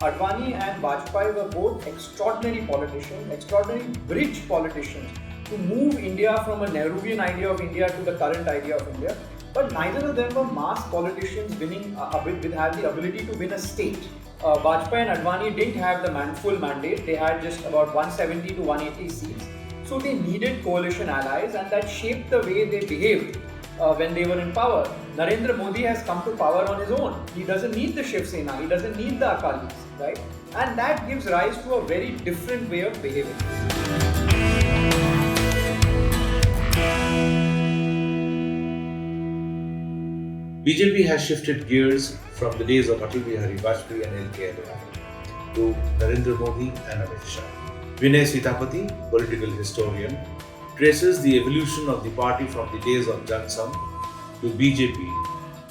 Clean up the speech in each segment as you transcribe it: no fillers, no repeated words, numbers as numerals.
Advani and Vajpayee were both extraordinary politicians, extraordinary bridge politicians to move India from a Nehruvian idea of India to the current idea of India. But neither of them were mass politicians with have the ability to win a state. Vajpayee and Advani didn't have the full mandate. They had just about 170 to 180 seats. So they needed coalition allies, and that shaped the way they behaved when they were in power. Narendra Modi has come to power on his own. He doesn't need the Shiv Sena, he doesn't need the Akalis, right? And that gives rise to a very different way of behaving. BJP has shifted gears from the days of Atal Bihari Vajpayee and LK Advani to Narendra Modi and Amit Shah. Vinay Sitapati, political historian, traces the evolution of the party from the days of Jan Sangh to BJP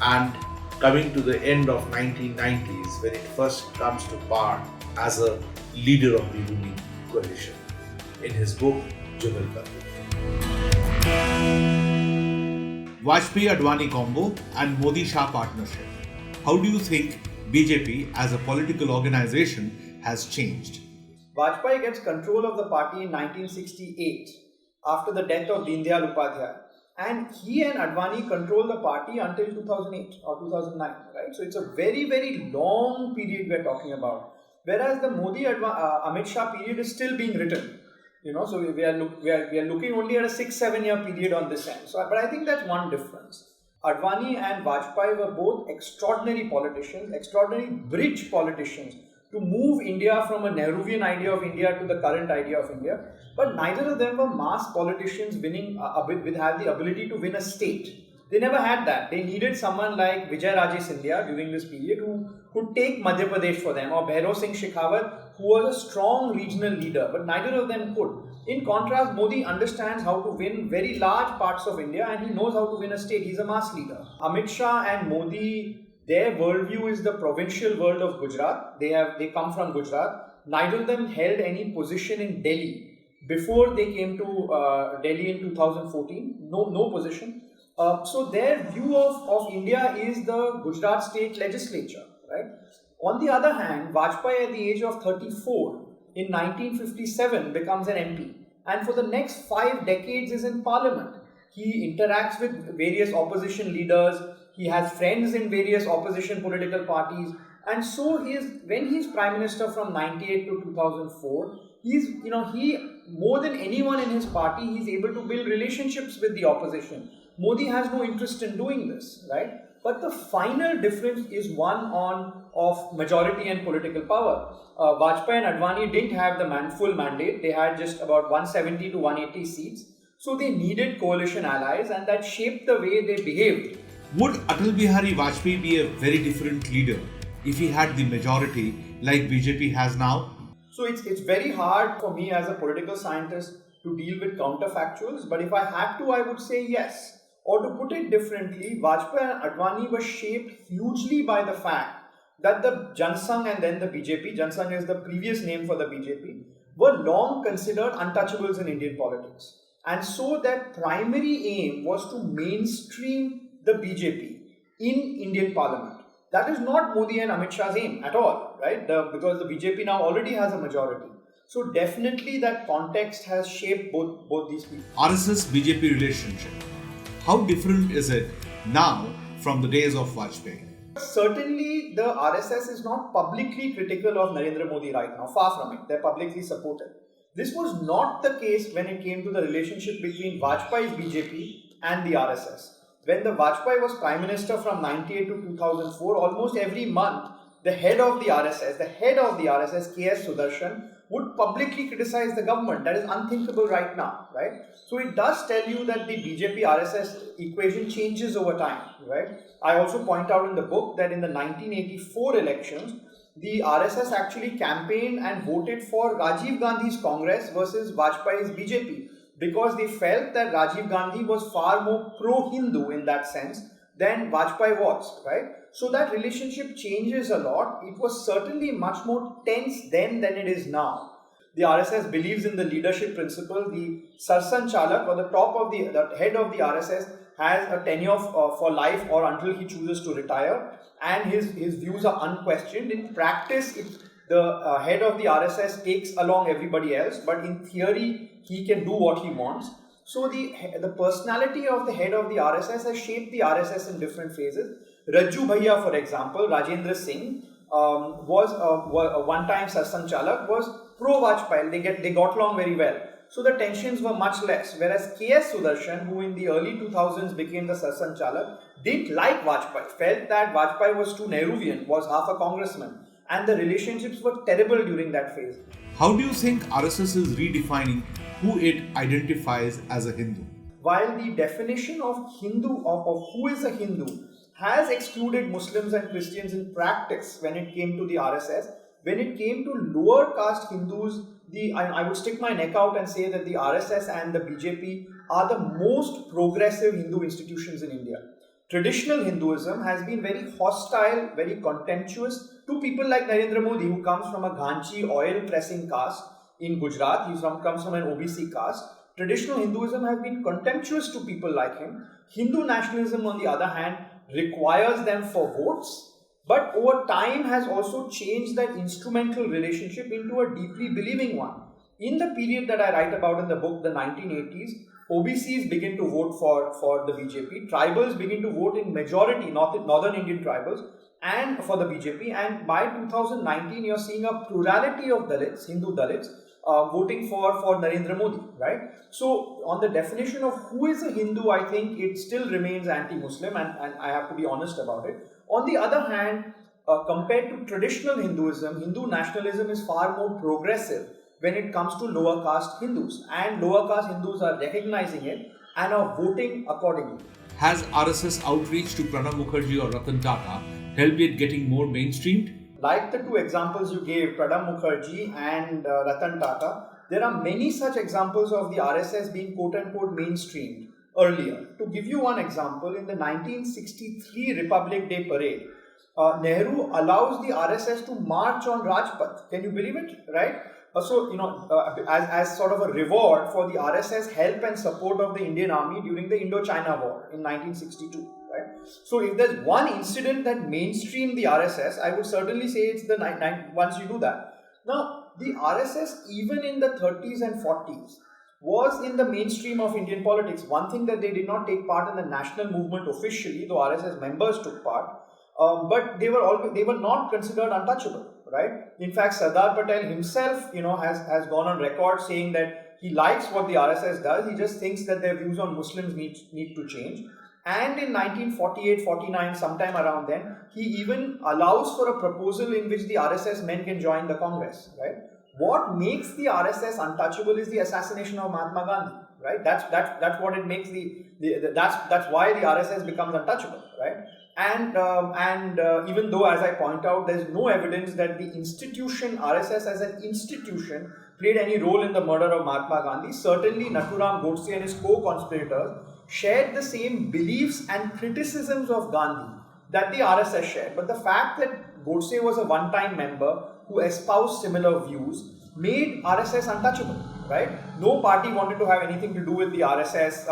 and coming to the end of 1990s when it first comes to power as a leader of the ruling coalition in his book Jugal Gandhi. Vajpayee-Advani combo and Modi-Shah partnership. How do you think BJP as a political organization has changed? Vajpayee gets control of the party in 1968 after the death of Deen Dayal Upadhyay, and he and Advani control the party until 2008 or 2009, right? So it's a very, very long period we're talking about. Whereas the Modi-Amit Shah period is still being written. So we are looking only at a 6-7 year period on this end. But I think that's one difference. Advani and Vajpayee were both extraordinary politicians, extraordinary bridge politicians to move India from a Nehruvian idea of India to the current idea of India. But neither of them were mass politicians with have the ability to win a state. They never had that. They needed someone like Vijay Raje Scindia during this period who could take Madhya Pradesh for them, or Bhairav Singh Shekhawat, who was a strong regional leader, but neither of them could. In contrast, Modi understands how to win very large parts of India, and he knows how to win a state. He's a mass leader. Amit Shah and Modi, their worldview is the provincial world of Gujarat. They come from Gujarat. Neither of them held any position in Delhi before they came to Delhi in 2014. No position. So their view of India is the Gujarat state legislature, right? On the other hand, Vajpayee at the age of 34 in 1957 becomes an MP, and for the next 5 decades is in parliament. He interacts with various opposition leaders, he has friends in various opposition political parties, and so when he's prime minister from 98 to 2004, he more than anyone in his party, he's able to build relationships with the opposition. Modi has no interest in doing this, right? But the final difference is one of majority and political power. Vajpayee and Advani didn't have the full mandate. They had just about 170 to 180 seats. So they needed coalition allies, and that shaped the way they behaved. Would Atal Bihari Vajpayee be a very different leader if he had the majority like BJP has now? So it's very hard for me as a political scientist to deal with counterfactuals, but if I had to, I would say yes. Or to put it differently, Vajpayee and Advani were shaped hugely by the fact that the Jan Sangh and then the BJP, Jan Sangh is the previous name for the BJP, were long considered untouchables in Indian politics. And so their primary aim was to mainstream the BJP in Indian parliament. That is not Modi and Amit Shah's aim at all, right? Because the BJP now already has a majority. So definitely that context has shaped both these people. RSS-BJP relationship. How different is it now from the days of Vajpayee? Certainly, the RSS is not publicly critical of Narendra Modi right now. Far from it. They're publicly supportive. This was not the case when it came to the relationship between Vajpayee's BJP and the RSS. When the Vajpayee was Prime Minister from 98 to 2004, almost every month, the head of the RSS, K.S. Sudarshan, would publicly criticize the government. That is unthinkable right now, right? So it does tell you that the BJP-RSS equation changes over time, right? I also point out in the book that in the 1984 elections, the RSS actually campaigned and voted for Rajiv Gandhi's Congress versus Vajpayee's BJP because they felt that Rajiv Gandhi was far more pro-Hindu in that sense than Vajpayee was, right? So that relationship changes a lot. It was certainly much more tense then than it is now. The RSS believes in the leadership principle. The Sarsanchalak, or the head of the RSS, has a tenure for life or until he chooses to retire, and his views are unquestioned. In practice, the head of the RSS takes along everybody else, but in theory, he can do what he wants. So the personality of the head of the RSS has shaped the RSS in different phases. Rajju Bhaiya, for example, Rajendra Singh, was a one-time Sarsanchalak, was pro-Vajpayee. They got along very well. So the tensions were much less. Whereas K.S. Sudarshan, who in the early 2000s became the Sarsanchalak, didn't like Vajpayee, felt that Vajpayee was too Nehruvian, was half a congressman, and the relationships were terrible during that phase. How do you think RSS is redefining who it identifies as a Hindu? While the definition of Hindu, of who is a Hindu, has excluded Muslims and Christians in practice when it came to the RSS, when it came to lower caste Hindus, I would stick my neck out and say that the RSS and the BJP are the most progressive Hindu institutions in India. Traditional Hinduism has been very hostile, very contemptuous to people like Narendra Modi, who comes from a Ghanchi oil pressing caste in Gujarat. He comes from an OBC caste. Traditional Hinduism has been contemptuous to people like him. Hindu nationalism, on the other hand, requires them for votes, but over time has also changed that instrumental relationship into a deeply believing one. In the period that I write about in the book, the 1980s, OBCs begin to vote for the BJP, tribals begin to vote in majority, northern Indian tribals, and for the BJP, and by 2019 you're seeing a plurality of Dalits, Hindu Dalits, voting for Narendra Modi, right? So on the definition of who is a Hindu, I think it still remains anti-Muslim, and I have to be honest about it. On the other hand, compared to traditional Hinduism, Hindu nationalism is far more progressive when it comes to lower caste Hindus, and lower caste Hindus are recognizing it and are voting accordingly. Has RSS outreach to Pranab Mukherjee or Ratan Tata helped it getting more mainstreamed? Like the two examples you gave, Pranab Mukherjee and Ratan Tata, there are many such examples of the RSS being quote-unquote mainstreamed earlier. To give you one example, in the 1963 Republic Day parade, Nehru allows the RSS to march on Rajpath. Can you believe it? Right? So, as sort of a reward for the RSS help and support of the Indian Army during the Indochina War in 1962. Right? So, if there's one incident that mainstreamed the RSS, I would certainly say it's the once you do that. Now, the RSS, even in the 30s and 40s, was in the mainstream of Indian politics. One thing that they did not take part in the national movement officially, though RSS members took part, but they were not considered untouchable. Right? In fact, Sardar Patel himself, has gone on record saying that he likes what the RSS does. He just thinks that their views on Muslims need to change. And in 1948-49, sometime around then, he even allows for a proposal in which the RSS men can join the Congress. Right? What makes the RSS untouchable is the assassination of Mahatma Gandhi. Right? That's what it makes that's why the RSS becomes untouchable. Right? And even though, as I point out, there is no evidence that the institution, RSS as an institution, played any role in the murder of Mahatma Gandhi, certainly Nathuram Godse and his co-conspirators shared the same beliefs and criticisms of Gandhi that the RSS shared. But the fact that Godse was a one-time member who espoused similar views made RSS untouchable. Right? No party wanted to have anything to do with the RSS.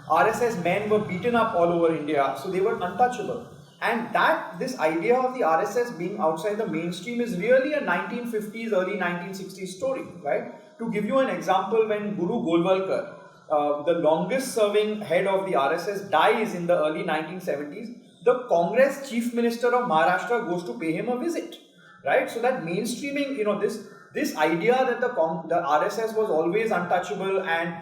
RSS men were beaten up all over India, so they were untouchable. And this idea of the RSS being outside the mainstream is really a 1950s, early 1960s story. Right? To give you an example, when Guru Golwalkar, the longest serving head of the RSS, dies in the early 1970s, the Congress Chief Minister of Maharashtra goes to pay him a visit. Right? So that mainstreaming, this idea that the RSS was always untouchable and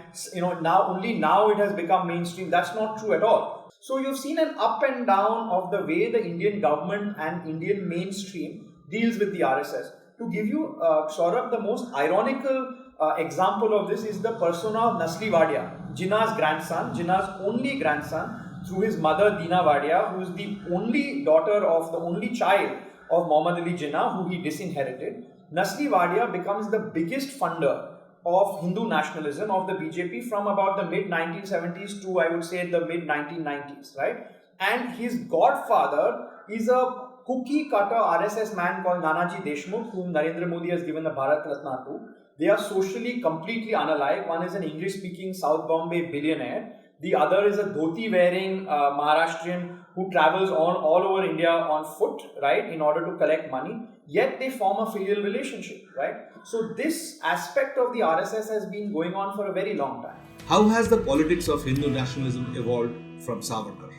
now it has become mainstream, that's not true at all. So you've seen an up and down of the way the Indian government and Indian mainstream deals with the RSS. To give you, Saurabh, the most ironical example of this is the persona of Nasli Wadia, Jinnah's grandson, Jinnah's only grandson, through his mother Dina Wadia, who is the only child of Muhammad Ali Jinnah, who he disinherited. Nasli Wadia becomes the biggest funder of Hindu nationalism of the BJP from about the mid-1970s to, I would say, the mid-1990s, right? And his godfather is a cookie-cutter RSS man called Nanaji Deshmukh, whom Narendra Modi has given the Bharat Ratna to. They are socially completely unalike. One is an English-speaking South Bombay billionaire. The other is a dhoti-wearing Maharashtrian who travels all over India on foot, right, in order to collect money. yet they form a filial relationship, right? So this aspect of the RSS has been going on for a very long time. How has the politics of Hindu nationalism evolved from Savarkar?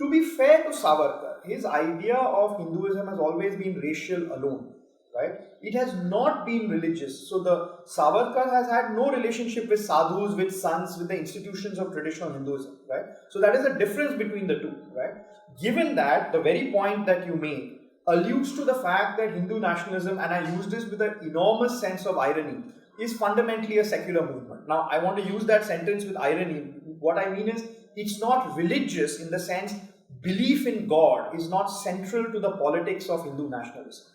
To be fair to Savarkar, his idea of Hinduism has always been racial alone, right? It has not been religious. So the Savarkar has had no relationship with sadhus, with sants, with the institutions of traditional Hinduism, right? So that is the difference between the two, right? Given that, the very point that you made alludes to the fact that Hindu nationalism, and I use this with an enormous sense of irony, is fundamentally a secular movement. Now, I want to use that sentence with irony. What I mean is, it's not religious in the sense belief in God is not central to the politics of Hindu nationalism.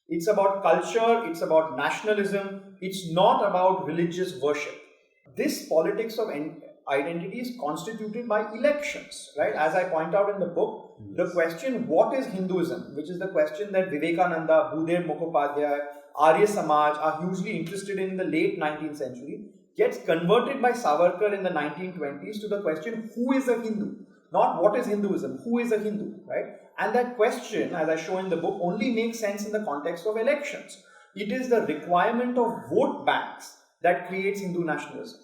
It's about culture, it's about nationalism, it's not about religious worship. This politics of identity is constituted by elections, right? As I point out in the book, the question, what is Hinduism, which is the question that Vivekananda, Bhudev Mukhopadhyay, Arya Samaj are hugely interested in the late 19th century, gets converted by Savarkar in the 1920s to the question, who is a Hindu? Not what is Hinduism, who is a Hindu, right? And that question, as I show in the book, only makes sense in the context of elections. It is the requirement of vote banks that creates Hindu nationalism.